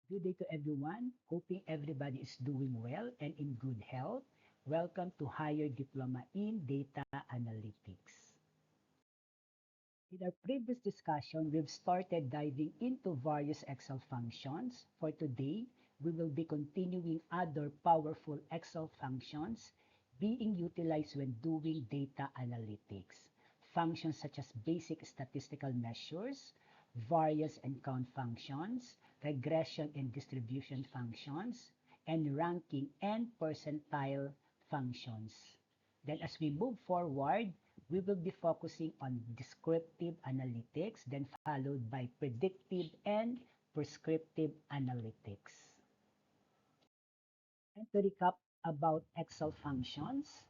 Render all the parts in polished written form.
Good day to everyone. Hoping everybody is doing well and in good health. Welcome to Higher Diploma in Data Analytics. In our previous discussion, we've started diving into various Excel functions. For today, we will be continuing other powerful Excel functions being utilized when doing data analytics. Functions such as basic statistical measures, variance and count functions, regression and distribution functions, and ranking and percentile functions. Then as we move forward, we will be focusing on descriptive analytics, then followed by predictive and prescriptive analytics. And to recap about Excel functions,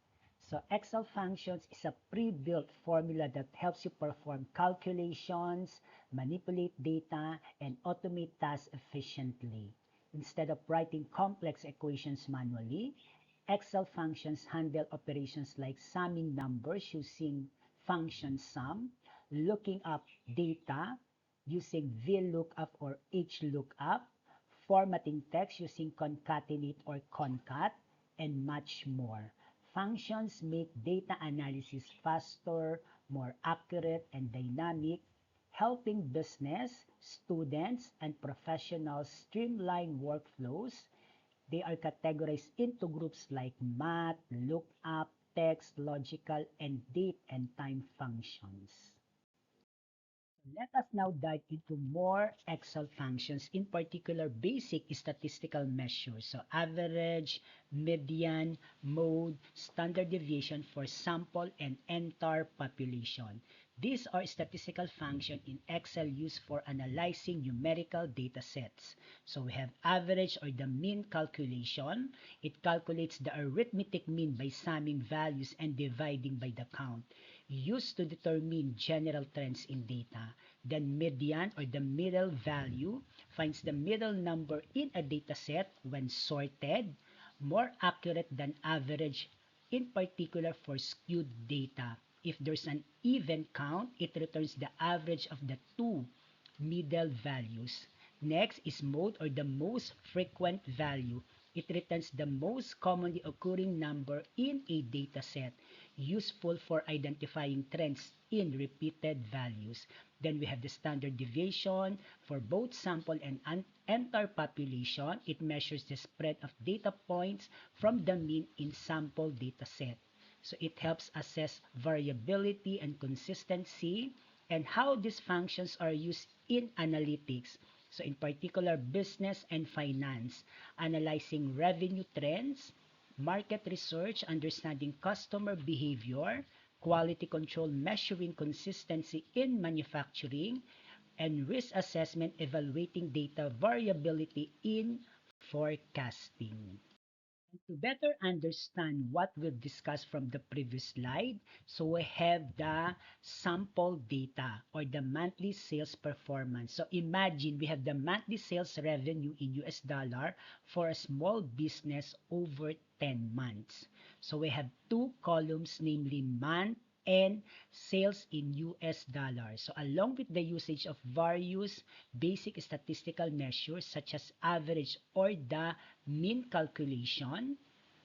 so Excel functions is a pre-built formula that helps you perform calculations, manipulate data, and automate tasks efficiently. Instead of writing complex equations manually, Excel functions handle operations like summing numbers using function sum, looking up data using VLOOKUP or HLOOKUP, formatting text using concatenate or concat, and much more. Functions make data analysis faster, more accurate, and dynamic, helping business, students, and professionals streamline workflows. They are categorized into groups like math, lookup, text, logical, and date and time functions. Let us now dive into more Excel functions, in particular basic statistical measures. So average, median, mode, standard deviation for sample and entire population. These are statistical functions in Excel used for analyzing numerical data sets. So we have average or the mean calculation. It calculates the arithmetic mean by summing values and dividing by the count, used to determine general trends in data. Then median or the middle value finds the middle number in a data set when sorted, more accurate than average, in particular for skewed data. If there's an even count, it returns the average of the two middle values. Next is mode or the most frequent value. It returns the most commonly occurring number in a dataset, useful for identifying trends in repeated values. Then we have the standard deviation for both sample and entire population. It measures the spread of data points from the mean in sample dataset. So it helps assess variability and consistency and how these functions are used in analytics. So in particular, business and finance, analyzing revenue trends, market research, understanding customer behavior, quality control, measuring consistency in manufacturing, and risk assessment, evaluating data variability in forecasting. To better understand what we've discussed from the previous slide, so we have the sample data or the monthly sales performance. So imagine we have the monthly sales revenue in US dollar for a small business over 10 months. So we have two columns, namely month and sales in US dollars. So along with the usage of various basic statistical measures such as average or the mean calculation,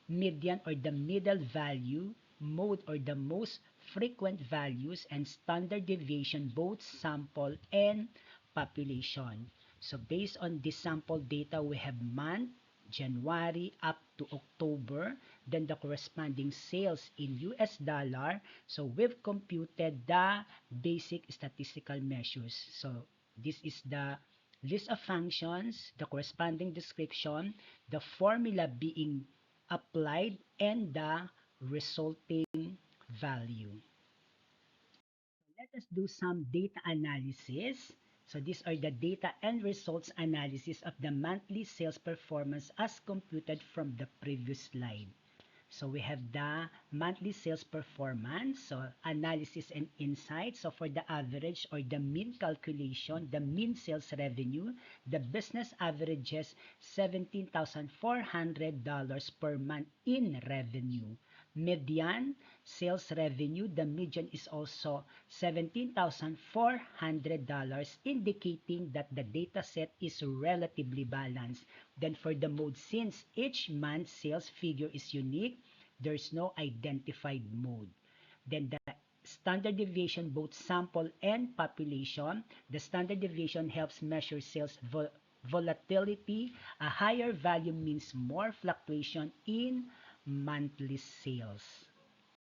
median or the middle value, mode or the most frequent values, and standard deviation, both sample and population. So based on this sample data, we have month, January up to October, then the corresponding sales in US dollar. So we've computed the basic statistical measures. So this is the list of functions, the corresponding description, the formula being applied, and the resulting value. Let us do some data analysis. So these are the data and results analysis of the monthly sales performance as computed from the previous slide. So we have the monthly sales performance, so analysis and insights. So for the average or the mean calculation, the mean sales revenue, the business averages $17,400 per month in revenue. median sales revenue, the median is also $17,400, indicating that the data set is relatively balanced. Then for the mode, since each month's sales figure is unique, there's no identified mode. Then the standard deviation, both sample and population. The standard deviation helps measure sales volatility. A higher value means more fluctuation in monthly sales.